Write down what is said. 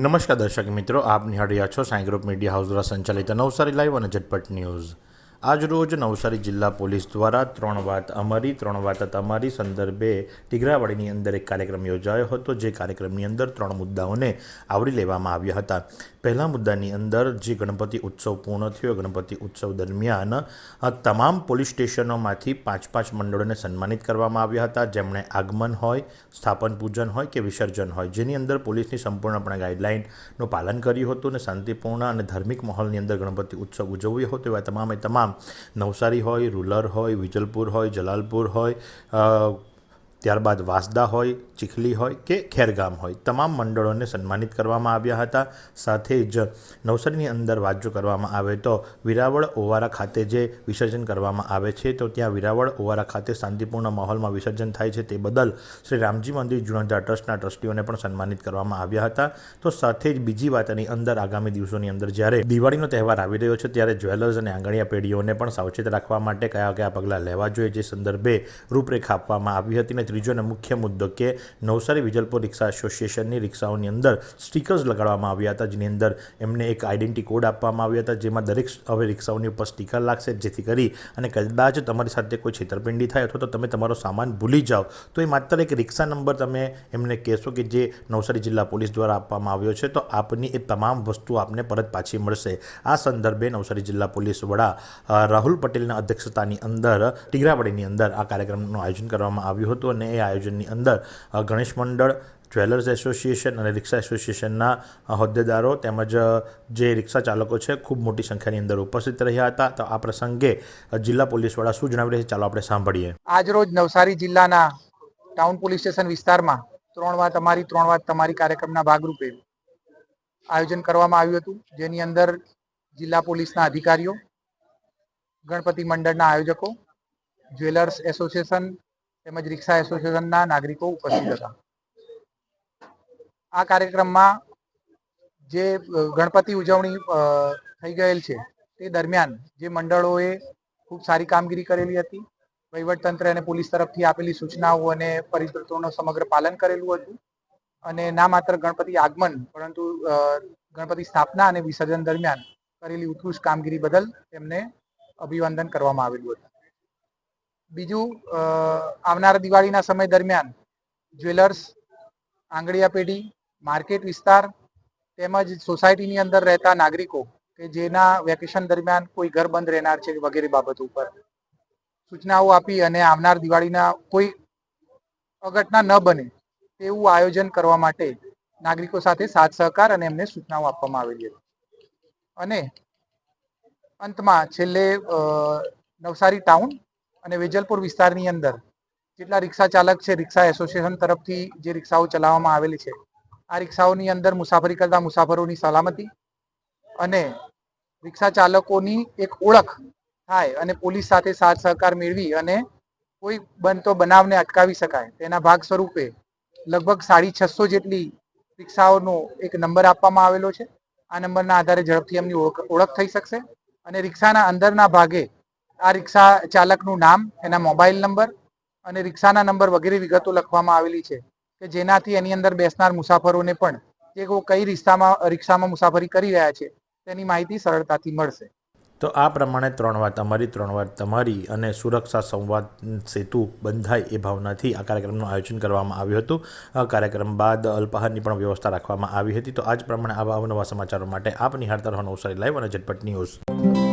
નમસ્કાર દર્શક મિત્રો, આપ નિહાળી રહ્યા છો સાંઈ ગ્રુપ મીડિયા હાઉસ દ્વારા સંચાલિત નવસારી લાઈવ અને ઝટપટ ન્યૂઝ। આજ રોજ નવસારી જિલ્લા પોલીસ દ્વારા 3 વાત અમારી 3 વાત તમારી સંદર્ભે ટીગરાવાડીની અંદર એક કાર્યક્રમ યોજાયો હતો। જે કાર્યક્રમની અંદર 3 મુદ્દાઓને આવરી લેવામાં આવ્યા હતા। પહેલા મુદ્દાની અંદર જે ગણપતિ ઉત્સવ પૂર્ણ થયો, ગણપતિ ઉત્સવ દરમિયાન તમામ પોલીસ સ્ટેશનોમાંથી 5 મંડળોને સન્માનિત કરવામાં આવ્યા હતા, જેમણે આગમન હોય, સ્થાપન પૂજન હોય કે વિસર્જન હોય, જેની અંદર પોલીસની સંપૂર્ણપણે ગાઈડલાઇનનું પાલન કર્યું હતું અને શાંતિપૂર્ણ અને ધાર્મિક માહોલની અંદર ગણપતિ ઉત્સવ ઉજવ્યો હતો। એવા તમામ નવસારી હોય, રૂરલ હોય, વિજલપુર હોય, જલાલપુર હોય, ત્યારબાદ વાસદા હોય, ચીખલી હોય કે ખેરગામ હોય, તમામ મંડળોને સન્માનિત કરવામાં આવ્યા હતા। સાથે જ નવસારીની અંદર વાત જો કરવામાં આવે તો વિરાવળ ઓવારા ખાતે જે વિસર્જન કરવામાં આવે છે, તો ત્યાં વિરાવળ ઓવારા ખાતે શાંતિપૂર્ણ માહોલમાં વિસર્જન થાય છે, તે બદલ શ્રી રામજી મંદિર જીર્ણોદ્ધાર ટ્રસ્ટના ટ્રસ્ટીઓને પણ સન્માનિત કરવામાં આવ્યા હતા। તો સાથે જ બીજી વાતની અંદર આગામી દિવસોની અંદર જ્યારે દિવાળીનો તહેવાર આવી રહ્યો છે, ત્યારે જ્વેલર્સ અને આંગણિયા પેઢીઓને પણ સાવચેત રાખવા માટે કયા પગલાં લેવા જોઈએ, જે સંદર્ભે રૂપરેખા આપવામાં આવી હતી। ત્રીજો અને મુખ્ય મુદ્દો કે નવસારી વિજલપુર રિક્ષા એસોસિએશનની રિક્ષાઓની અંદર સ્ટીકર્સ લગાડવામાં આવ્યા હતા, જેની અંદર એમને એક આઈડેન્ટિટી કોડ આપવામાં આવ્યા હતા, જેમાં દરેક હવે રિક્ષાઓની ઉપર સ્ટીકર લાગશે, જેથી કરી અને કદાચ તમારી સાથે કોઈ છેતરપિંડી થાય અથવા તો તમે તમારો સામાન ભૂલી જાઓ તો એ માત્ર એક રિક્ષા નંબર તમે એમને કહેશો કે જે નવસારી જિલ્લા પોલીસ દ્વારા આપવામાં આવ્યો છે, તો આપની એ તમામ વસ્તુ આપને પરત પાછી મળશે। આ સંદર્ભે નવસારી જિલ્લા પોલીસ વડા રાહુલ પટેલના અધ્યક્ષતાની અંદર ટીગરાવાડીની અંદર આ કાર્યક્રમનું આયોજન કરવામાં આવ્યું હતું અને એ આયોજનની અંદર ગણેશ મંડળ, જ્વેલર્સ એસોસિએશન અને રિક્ષા એસોસિએશનના હોદ્દેદારો તેમજ જે રિક્ષા ચાલકો છે ખૂબ મોટી સંખ્યાની અંદર ઉપસ્થિત રહ્યા હતા। તો આ પ્રસંગે જિલ્લા પોલીસ વડા શું જણાવી રહ્યા છે, ચાલો આપણે સાંભળીએ। આજરોજ નવસારી જિલ્લાના ટાઉન પોલીસ સ્ટેશન વિસ્તારમાં 3 વાત અમારી 3 વાત તમારી કાર્યક્રમના ભાગરૂપે આયોજન કરવામાં આવ્યું હતું, જેની અંદર જિલ્લા પોલીસના અધિકારીઓ, ગણપતિ મંડળના આયોજકો, જ્વેલર્સ એસોસિએશન તેમજ રિક્ષા એસોસિએશનના નાગરિકો ઉપસ્થિત હતા। આ કાર્યક્રમમાં જે ગણપતિ ઉજવણી થઈ ગયેલ છે તે દરમિયાન જે મંડળોએ ખૂબ સારી કામગીરી કરેલી હતી, વહીવટતંત્ર અને પોલીસ તરફથી આપેલી સૂચનાઓ અને પરિપત્રોનું સમગ્ર પાલન કરેલું હતું અને ના માત્ર ગણપતિ આગમન પરંતુ ગણપતિ સ્થાપના અને વિસર્જન દરમિયાન કરેલી ઉત્કૃષ્ટ કામગીરી બદલ તેમને અભિનંદન કરવામાં આવેલું હતું। બીજું, આવનાર દિવાળીના સમય દરમિયાન જ્વેલર્સ, આંગણિયા પેઢી, માર્કેટ વિસ્તાર તેમજ સોસાયટીની અંદર રહેતા નાગરિકો કે જેના વેકેશન દરમિયાન કોઈ ઘર બંધ રહેનાર છે વગેરે બાબતો ઉપર સૂચનાઓ આપી અને આવનાર દિવાળીના કોઈ અઘટના ન બને તેવું આયોજન કરવા માટે નાગરિકો સાથે સાથ સહકાર અને એમને સૂચનાઓ આપવામાં આવેલી હતી। અને અંતમાં છેલ્લે નવસારી ટાઉન અને વેજલપુર વિસ્તારની અંદર જેટલા રિક્ષા ચાલક છે, રિક્ષા એસોસિએશન તરફથી જે રિક્ષાઓ ચલાવવામાં આવેલી છે, આ રિક્ષાઓની અંદર મુસાફરી કરતા મુસાફરોની સલામતી અને રિક્ષા ચાલકોની એક ઓળખ થાય અને પોલીસ સાથે સાથ સહકાર મેળવી અને કોઈ બનતો બનાવને અટકાવી શકાય તેના ભાગ સ્વરૂપે લગભગ 650 જેટલી રિક્ષાઓનો એક નંબર આપવામાં આવેલો છે। આ નંબરના આધારે ઝડપથી એમની ઓળખ થઈ શકશે અને રિક્ષાના અંદરના ભાગે આ રિક્ષા ચાલકનું નામ, એના મોબાઈલ નંબર અને રિક્ષાના નંબર વગેરે વિગતો લખવામાં આવેલી છે કે જેનાથી એની અંદર બેસનાર મુસાફરોને પણ જે કઈ રિક્ષામાં મુસાફરી કરી રહ્યા છે તેની માહિતી સરળતાથી મળશે। તો આ પ્રમાણે 3 વાત અમારી 3 વાત તમારી અને સુરક્ષા સંવાદ સેતુ બંધાય એ ભાવનાથી આ કાર્યક્રમનું આયોજન કરવામાં આવ્યું હતું। આ કાર્યક્રમ બાદ અલ્પાહારની પણ વ્યવસ્થા રાખવામાં આવી હતી। તો આ જ પ્રમાણે આવા અવનવા સમાચારો માટે આપ નિહાળતા રહો નવસારી લાઈવ અને ઝટપટ ન્યૂઝ।